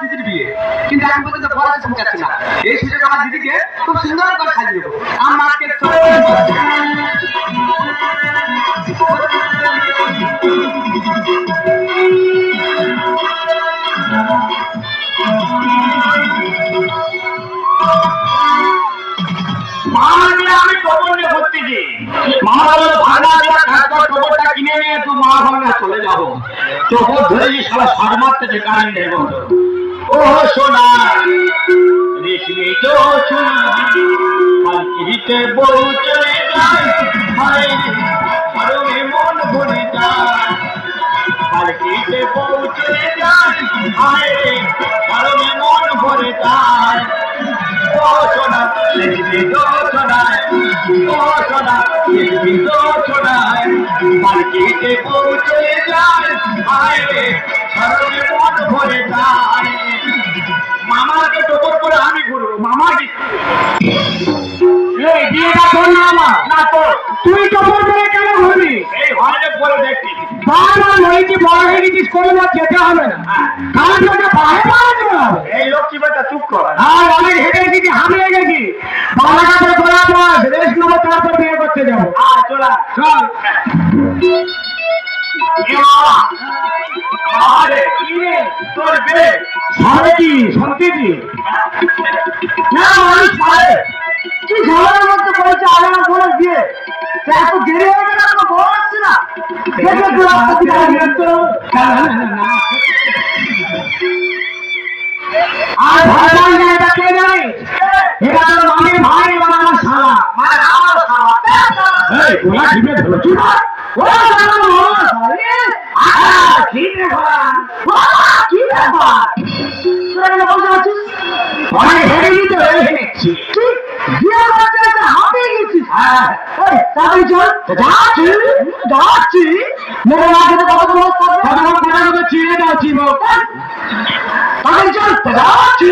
দিদির বিয়ে, কিন্তু এখন পর্যন্ত বলার সুযোগ আছে না। এই সুযোগ আমার দিদিকে খুব সুন্দর করে সাজিয়ে দেবো। আমাকে আমি খবর নিয়ে ভর্তিছি। মামা বললো ভাড়া দেওয়া কাজটা খবরটা কিনে নিয়ে তুই মা ভাঙা চলে যাবো। চোখর ধরেছি সারা সার মারতেছে কারেন্ট নেই বন্ধু। ও সোনা রেশমি তো সোনা পালকিতে বউ চলে যায়, হায় আরো মন ভরে যায়। পালকিতে বউ চলে যায়, হায় আরো মন ভরে যায়। ও সোনা রেশমি তো সোনায়, ও সোনা রেশমি তো সোনায় পালকিতে বউ চলে যায়, হায় আরো মন ভরে যায়। মামাকে টোপর করে আমি ঘুরবো। মামা কি বিয়েটা তোর না আমার না তোর? তুই টোপর করে কেন ঘুরবি? এই হয়তো বলে দেখছি বারবার হয়েছি, বড় হয়ে গেছিস, কোনো না যেতে হবে না। কারণ তোকে বাহে বাড়াতে হবে। এই লক্ষ্মী বেটা চুপ কর। আর অনেক হেঁটে গেছি, হামিয়ে গেছি। বাংলাঘাটে ঘোরা পর রেস্ট নেবো, তারপর বিয়ে করতে যাবো। চলা চল। তোর বিয়ে হবে কি শুনতেছি না? মানুষ পারে কি ঝগড়ার মধ্যে পড়েছে আমার বলে দিয়ে এত দেরি হয়ে গেল, আমার বড় আসছে না। আর ভাই এটা কে জানি? এটা তোর মামির ভাই বা আমার শালা, মানে আমার শালা। এই গোলা টিপে ধরেছি না? ও শালা মোর ভাই, কি রে ভাই, কি রে ভাই, তোরা কেন বসে আছিস? অনেক হেরে নিতে হেরেছি বিয়ে করতে হাঁপিয়ে গেছিস। এই তাড়াতাড়ি চল। যাচ্ছি যাচ্ছি মেরে না খেতে কতক্ষণ থাকবে? কতক্ষণ কথা কথা চিনে যাচ্ছি তাড়াতাড়ি চল। যাচ্ছি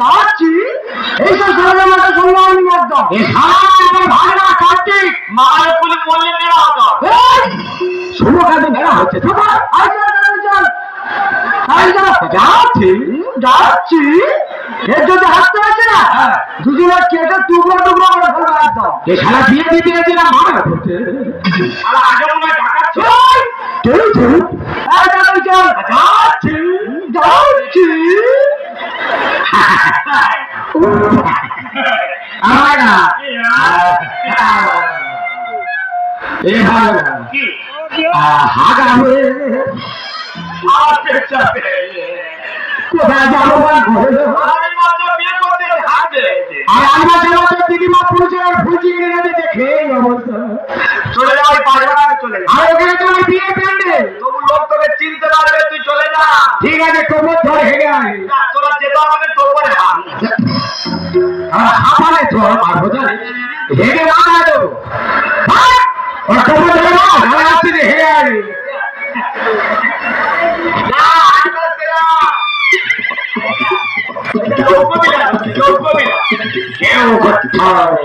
যাচ্ছি এইসব সরঞ্জামটা শুনলাম আমি একদম। এই সারা ভালো না কার্তিক মায়ের পুলি বললে মেরা হতো। শুনো কাজে মেরা হচ্ছে। যাচ্ছি যাচ্ছি এর যদি হাসতে হচ্ছে না, দুজনের কেটে টুকরো টুকরো করে ফেলবো একদম। এ সারা বিয়ে দিতে গেছিলাম মারা করছে। আগে মনে হয় ডাকাচ্ছি। যাচ্ছি যাচ্ছি হাগা হয়ে কোথায় যাবো দিদিমা পুজোর ফুজি দেখে অবস্থা চলে যাওয়াই পারবে না। চলে আর ওখানে তোমার বিয়ে প্যান্ডেল, তবু লোক তোকে চিনতে পারবে, তুই চলে যা। ঠিক আছে তোমর ধরে হেগে আয়। তোরা যেতে আমাকে তোপরে হাফানে ধর মারবো জানি হেগে মারা দেবো। ওরা তোপর ধরে না আসছি রে হেগে আয়। কেউ করতে হবে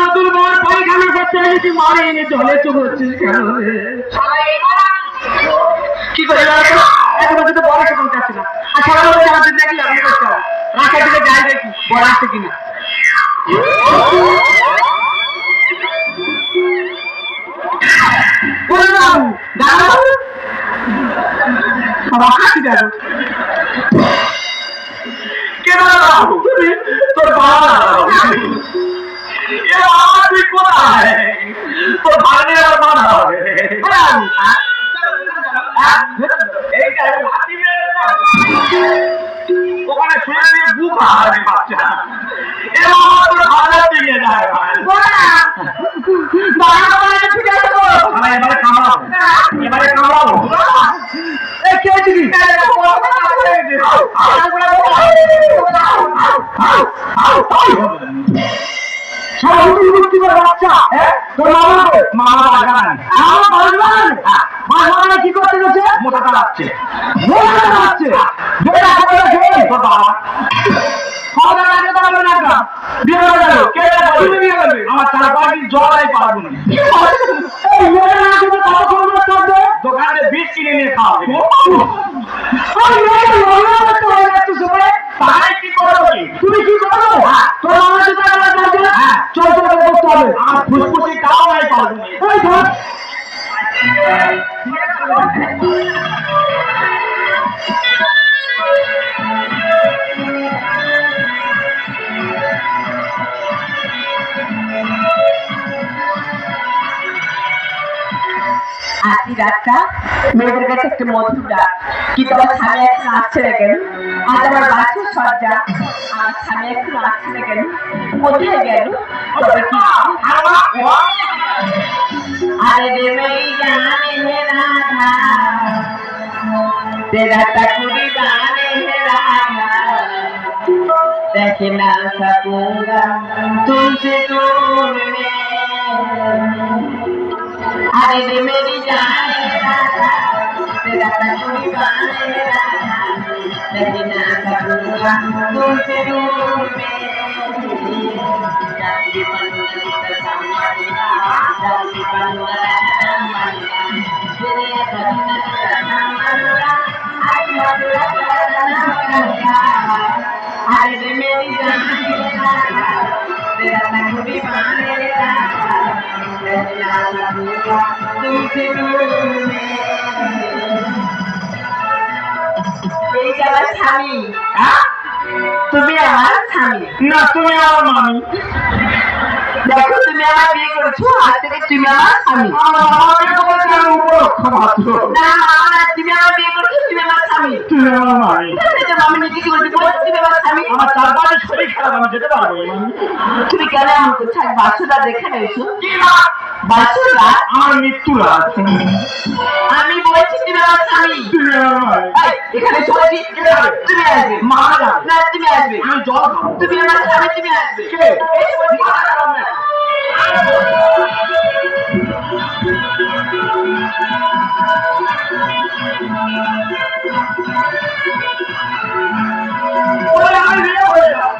নতুন বর পায়খানা করতে গেছি মারিনি জলে চুবচ্ছিস কেন? কি করে এখন তো বড় এখন যাচ্ছে না। আর সকালবেলা চালাতে দেখলে আমি করতে হবে রাস্তা দিকে যাই দেখি বড় আসছে কিনা। তোর বাবা কোথায়? তোর ভাগ্নে আর মানা হবে ওখানে শুয়ে বুক হারাবে বাচ্চা এ মামা তোর ভালো দিয়ে যায় এবারে কামড়াবো কে দিবি বাচ্চা তোর মামা মামা কি করতে গেছে মোটা চালাচ্ছে আমার 4-5 দিন জল আই পারবো না দোকানে বীজ কিনে নিয়ে খাওয়াবে তাই কি করবো তুমি কি করবো তোর মামা চল চল করতে হবে আমার ফুসফুসি তাও নাই পারবো না আজকে রাতটা মেয়েদের কাছে একটা মধুর রাত, কিন্তু আমার স্বামী এখন আসছে না কেন? আজ আমার বাচ্চার সজ্জা, আমার স্বামী এখন আসছে না কেন? কোথায় গেল? তবে কি আরে রে মেরি জানে হে রাধা, তেরা तकरी जाने है राधा, देख ना सकूंगा तुमसे दूर में। अरे रे मेरी जान राधा, तेरा तकरी जाने है राधा, देख ना सकूंगा तुमसे दूर में। जाती पंडित समारिया, जाती पंडित समारिया, तेरे पंडित समारिया, आई मधुरा समारिया। अरे रे मेरी जान राधा, तेरा तकरी जाने राधा, देख ना सकूंगा तुमसे दूर में। এই যে আমার স্বামী, তুমি আমার স্বামী না, তুমি আমার মামি। দেখো তুমি আমার বিয়ে করেছো, আজ থেকে তুমি আমার স্বামী। আমার মামাকে বলেছে আমি উপলক্ষ মাত্র। না মামা, তুমি আমার বিয়ে করেছো, তুমি আমার স্বামী। তুমি আমার মামি। মামি নিজে কি বলছি, বলছি তুমি আমার স্বামী। আমার 4-5 শরীর খারাপ, আমি যেতে পারবো না। তুমি কেন এমন করছো? আজ বাচ্চাটা দেখে নিয়েছো? কি রাত? বাচ্চাটা আমার মৃত্যু রাত। আমি বলছি তুমি আমার স্বামী। তুমি আমার মামি। এই, এখানে চলেছি, তুমি আসবে। মারা যাবে না, তুমি আসবে। আমি জল খাবো। তুমি আমার স্বামী, তুমি আসবে। কে? এই বলছি, মারা যাবে না। ওরে আমি বিয়ে হয়ে যাও।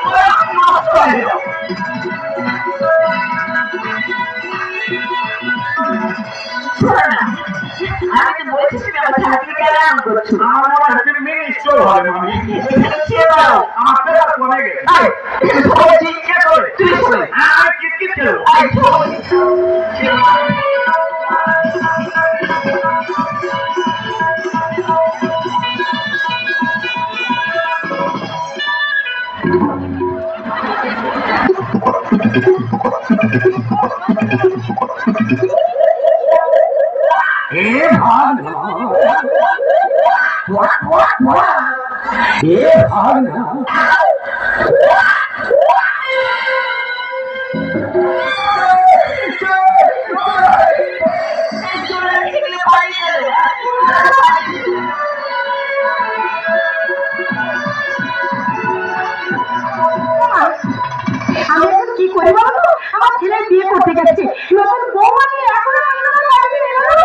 ওরে আমি নষ্ট হয়ে যাও। শোনো না, আমি তো বলছি তুমি আমার স্বামী, তুমি কেন এমন করছো? আমার মনে হয় তুমি মিনিস্টার হবে মামি। এখানে ছেড়ে দাও। আমার পেশা কমে গেছে। এই, এখানে বলছি, কে করে? তুমি শোনো। আমি কিটকিট খেলো। এই, শোনো। এ ভাগনা, এ ভাগনা, আমি এখন কি করি বলতো? আমার ছেলে বিয়ে করতে গেছে, নতুন বউ আছে, এখনো আমার বাড়িতে এলো না।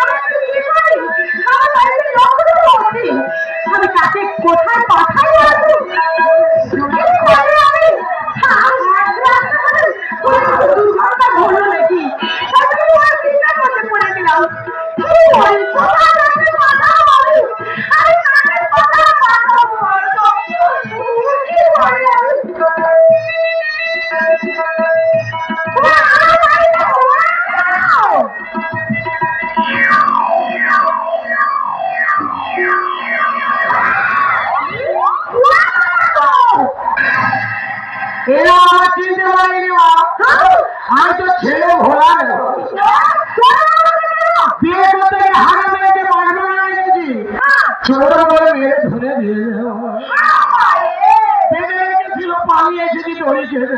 আমি একটু কি করি? আমার বাড়িতে লক্ষ্য করছি, আমি তাকে কোথায় পাঠাই বলতো? আমি দুর্ঘটনা ঘটলো নাকি? আমি ওর চিন্তা করতে পড়ে গেলাম। কি করি? কোথায় যাবে কথা বলি? আমি কাকে কোথায় পাঠাবো বলতো? কি করি আমি? এরা আমার চিনতে পারেনি মা। আমি তো ছেলে ভোলা নেব। বিয়ে করতে গিয়ে হারা মেয়েকে বাঁধনো গেছি, ছোট বলে মেয়ে ধরে দিয়ে বলেছিল পালিয়ে যদি ধরে যেতে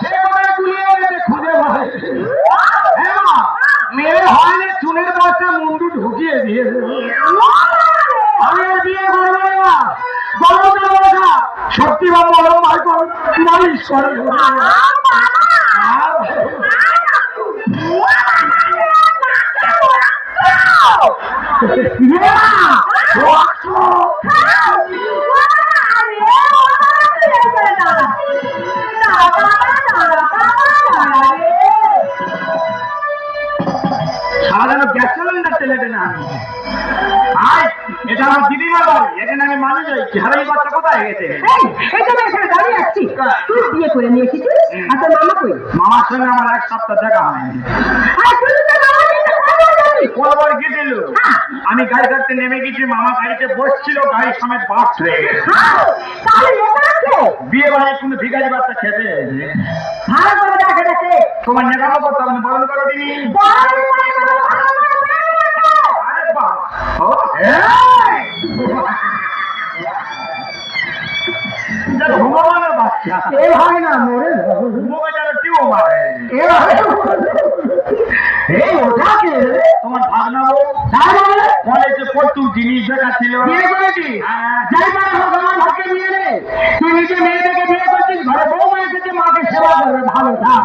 সে করে গুলিয়ে গেছে খুঁজে ভাই। হ্যাঁ মা, মেয়ে হয়নি চুনের বস্তা মুন্ডু ঢুকিয়ে দিয়ে আমি আর বিয়ে করবো না। গরম দেবো না, সত্যি বা বলো মাইকল মালিশ করে সারাদিন গ্যাস সিলিন্ডার তেলেবে না। আয়, এটা আমার দিদিমার বাড়ি, এখানে আমি মানুষ হয়েছি। হারাই বাচ্চা কোথায় গেছে? বিয়ে করে নিয়ে এসেছিস আর তোর মামা কই? মামার সঙ্গে আমার এক সপ্তাহ দেখা হয়নি। কবার গেছিল? আমি গাড়ি কাটতে নেমে গেছি, মামা গাড়িতে বসছিল, গাড়ির সময় বাস হয়ে গেছে। বিয়ে বাড়ি কোনো ভিখারি বাচ্চা খেতে তোমার নেগামো করতাম না, বরণ করো দিনি। আরে বাবা, ও ভগবানের বাচ্চা এ হয় না, মরে মুখে যেন টিউ মারে। এই ওটাকে তোমার ভাগনা কলেজে পড়তু জিনিস দেখাচ্ছিল। বিয়ে করেছি যাই পারে হোক, আমার ভাগ্যে নিয়ে নে। তুই নিজে মেয়েটাকে বিয়ে করছিস, ঘরে বউ মেয়েকে যে মাকে সেবা করবে, ভালো থাক।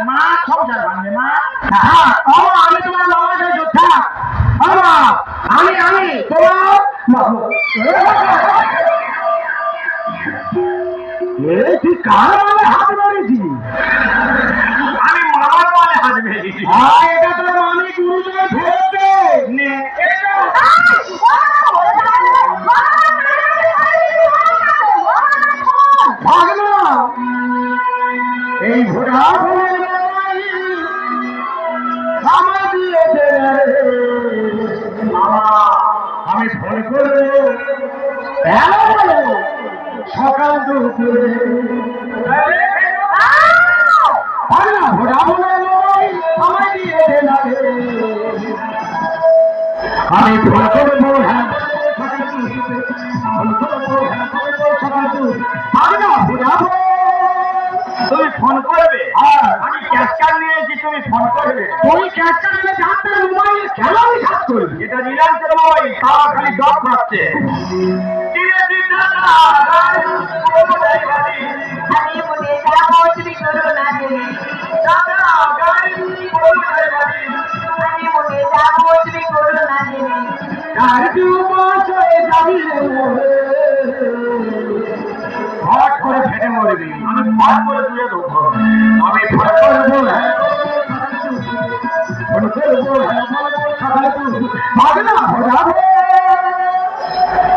মা সংসার ভাঙবে মা। আমি তোমার মামার সাথে যোদ্ধা। আমি তোমার তুই কার মানে হাত মেরেছি? আমি মামার মানে হাত মেরেছি। এটা তোর মামি গুরুজন ফেলতে ভাগনা এই ভোটা আমি ফোন করবো সকাল দুপুরে ভোটা বলে আমায় দিয়ে আমি ফোন করবো। হ্যাঁ তুমি ফোন করবে, আমি ক্যাশ কার্ড নিয়েছি, তুমি ফোন করবে। তুমি ক্যাশ কার্ড নিয়ে যাচ্ছে মোবাইল কেন আমি কাজ করবি? এটা রিলায়েন্সের মোবাইল, তারা খালি ডট মারছে। হট করে ফেটে মরবি, আমি ফট করে তুলে দেবো। আমি ফট করবো,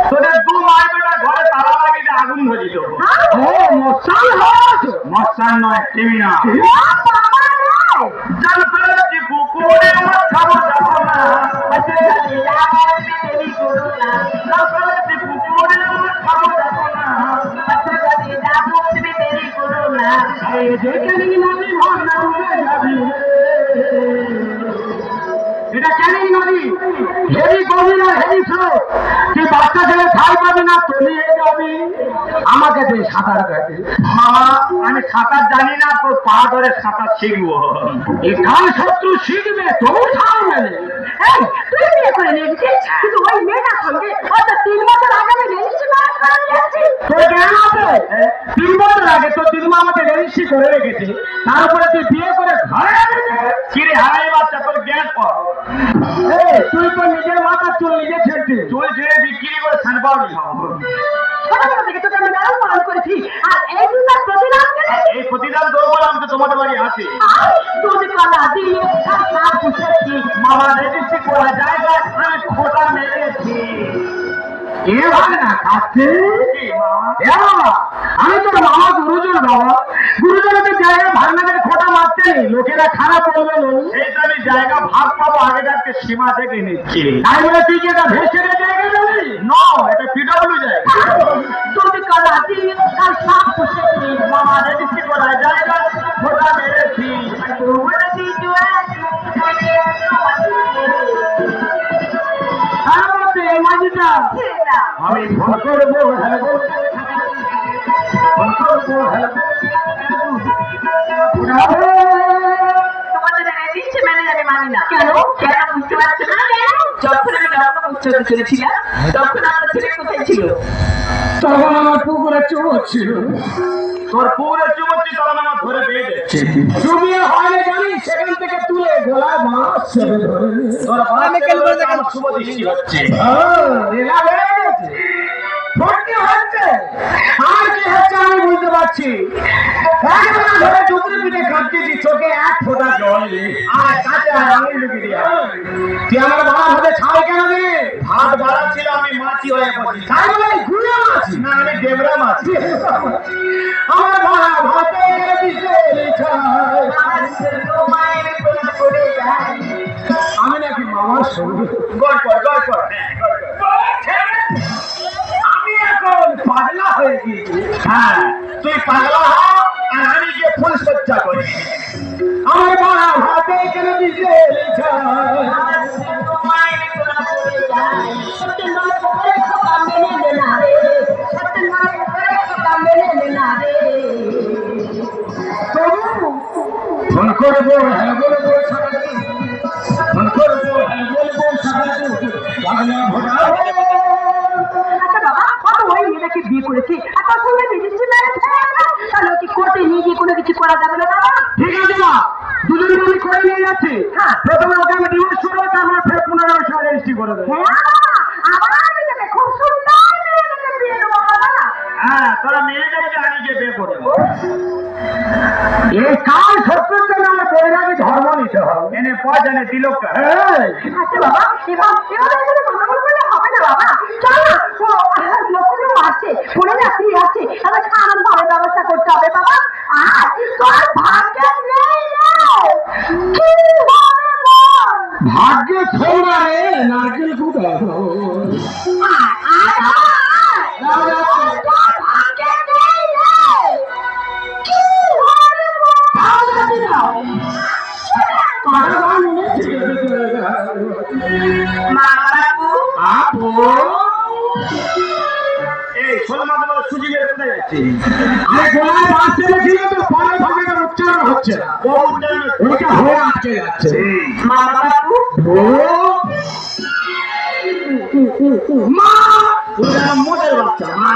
তোদের দু মাই বেটা ঘরে তালা লাগিয়ে আগুন ধরে দেবো। মশান নয়, টিমিনা জল করেছি পুকুরে খাবো যাবো না, এটা কেন নদী হেরি গভীর আর হেরি স্রোত। তুই বাচ্চা ছেলে ঠাই পাবি না, তলিয়ে যাবি। আমাকে তুই সাঁতার কাটে। মামা আমি সাঁতার জানি না, তোর পা ধরে সাঁতার শিখবো। এখানে শত্রু শিখবে, তবু ছাড় মেলে। তুই বিয়ে করে নিয়ে এসেছিস, কিন্তু ওই মেয়েটার সঙ্গে অত 3 বছর আগে আমি রেজিস্ট্রি করে নিয়েছি। তোর জ্ঞান আছে? 3 বছর আগে তোর দিদিমা আমাকে রেজিস্ট্রি করে রেখেছে, তারপরে তুই বিয়ে করে ঘরে চিড়ে হারাই বাচ্চা, তোর জ্ঞান কর। তুই তো নিজের মাথার চুল নিজে ছেড়ছিস, চুল ছেড়ে বিক্রি করে সান পাবি। ছোটবেলা থেকে তোকে আমি লালন পালন করেছি, আর এই দুটার প্রতিদান এই প্রতিদান দেবো বলে আমি তো তোমাদের বাড়ি আছি। যদি কলা দিয়ে সব পুষেছি, মামা রেজিস্ট্রি করা জায়গায় আমি খোটা মেরেছি। এভাবে না কাছে আমি তোর মামা গুরুজন। বাবা গুরুজনের জায়গা ভাগনাদের খোটা মারতে নেই, লোকেরা খারাপ বলবে। আমি জায়গা ভাগ পাবো, আগে যাকে সীমা থেকে নিচ্ছি। তাই বলে তুই কি এটা ভেসে জায়গা যাবি? নো, এটা পিডব্লিউ জায়গা। যদি কলা দিয়ে সব পুষেছি, মামা রেজিস্ট্রি করা জায়গা খোটা মেরেছি। মাঝে না ছেড়ে দাও আমি ফোন করবো, হ্যাঁ বলবো, ফোন করবো, হ্যাঁ তোমাদের নিশ্চয় ম্যানেজারে মানি না। কেন কেন বুঝতে পারছো না? যখন আমি নবম উচ্চতে চলেছিলাম তখন আমার ছেলে কোথায় ছিল? তখন আমার পুকুরে চুমো ছিল। তোর পুকুরে চুমোচ্ছি তখন আমার ধরে বেয়ে যাচ্ছে। চুমিয়ে হয়নি জানি, সেখান থেকে তুলে গলায় মাছ চেপে ধরে তোর আমার শুভ দৃষ্টি হচ্ছে। রেলা বেড়ে গেছে, ভর্তি হচ্ছে, আর কি হচ্ছে আমি বুঝতে পারছি। একবার ধরে চুকরি পিঠে কাটতেছি, চোখে এক ফোঁটা জল নেই। আর কাছে আর আঙুল ঢুকে দিয়া তুই আমার বাবা ভাবে ছাই কেন রে? ভাত বাড়া ছিল, আমি মাছি হয়ে পড়ি। ছাই বলে গুড়া মাছ না, আমি ডেবরা মাছ। আমার বাবা ভাতে গেলে দিছে আমি নাকি মামার সঙ্গে গল্প আমি এখন পাগলা হয়ে গিয়েছি। হ্যাঁ তুই পাগলা হ, আর আমি গিয়ে ফুল সজ্জা করি। আমার বাবা ভাতে গেলে দিছে ফোন করবো, হ্যাঁ বলবো, ফোন করবো, হ্যাঁ বলবো, পাগলা ভোটা। আচ্ছা বাবা কত ওই মেয়েটাকে বিয়ে করেছে আর তার সঙ্গে রেজিস্ট্রি ম্যারেজ হয়ে গেল, তাহলে কি কোর্টে নিয়ে গিয়ে কোনো কিছু করা যাবে না বাবা? ঠিক আছে মা, দুজন মিলে করে নিয়ে যাচ্ছি। হ্যাঁ প্রথমে ওকে আমি ডিভোর্স করবো, তারপরে ফের পুনরায় ওর সঙ্গে রেজিস্ট্রি করে দেবো। হ্যাঁ বাবা আবার মেয়েটাকে খুব সুন্দর মেয়েটাকে বিয়ে দেবো বাবা। হ্যাঁ তোরা মেয়েদেরকে আমি গিয়ে বিয়ে করে দেবো। এই কাল সত্যের জন্য আমার বৈরাগী ধর্ম নিতে হবে। এনে পয়সা এনে দিল। আচ্ছা বাবা এবার এখানে কথা বললে হবে না বাবা, চল না লোকগুলো আছে পড়ে যাত্রী আছে, তাদের খাওয়ানোর ভালো ব্যবস্থা করতে হবে বাবা। আর তোর ভাগ্যে নেই কি হবে বল? ভাগ্যে ছোড়া রে নারকেল কুটা। ভাগ্যে নেই কি হবে বল? আপু এই ষোলো মাস আমার সুযোগের কোথায় যাচ্ছে? আরে গলায় বাস ছিল তো, পরে ভাবে উচ্চারণ হচ্ছে না, ওটা হয়ে আটকে যাচ্ছে। মা মোটের বাচ্চা মা,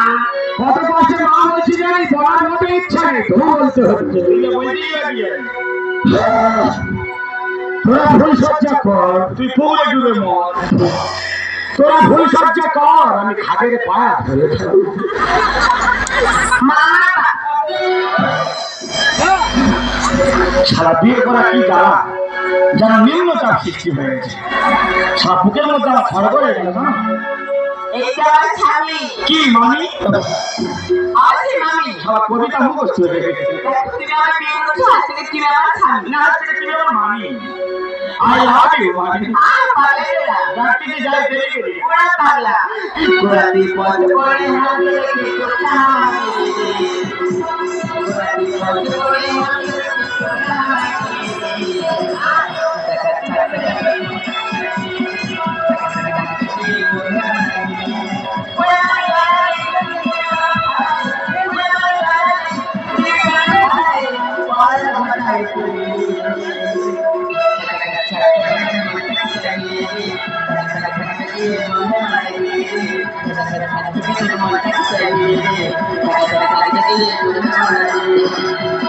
কত কষ্টে মা বলছি জানি, বলার মতো ইচ্ছা নেই, তো বলতে হচ্ছে। তোরা ভুল সজ্জা কর, তুই পুকুরে ডুবে মর। তোরা ভুল সজ্জা কর, আমি খাদের পায়া ধরে সারা বিয়ে করা কি জ্বালা, যেন নিম্নচাপ সৃষ্টি হয়েছে। সারা বুকের মধ্যে আমার খড় করে গেল না। কি মামি? সারা কবিতা মুখস্থ হয়ে গেছে। না আজকে তুমি আমার মামি। I love you, মামি। রাত্রিতে যাই দেরি করি। Thank you.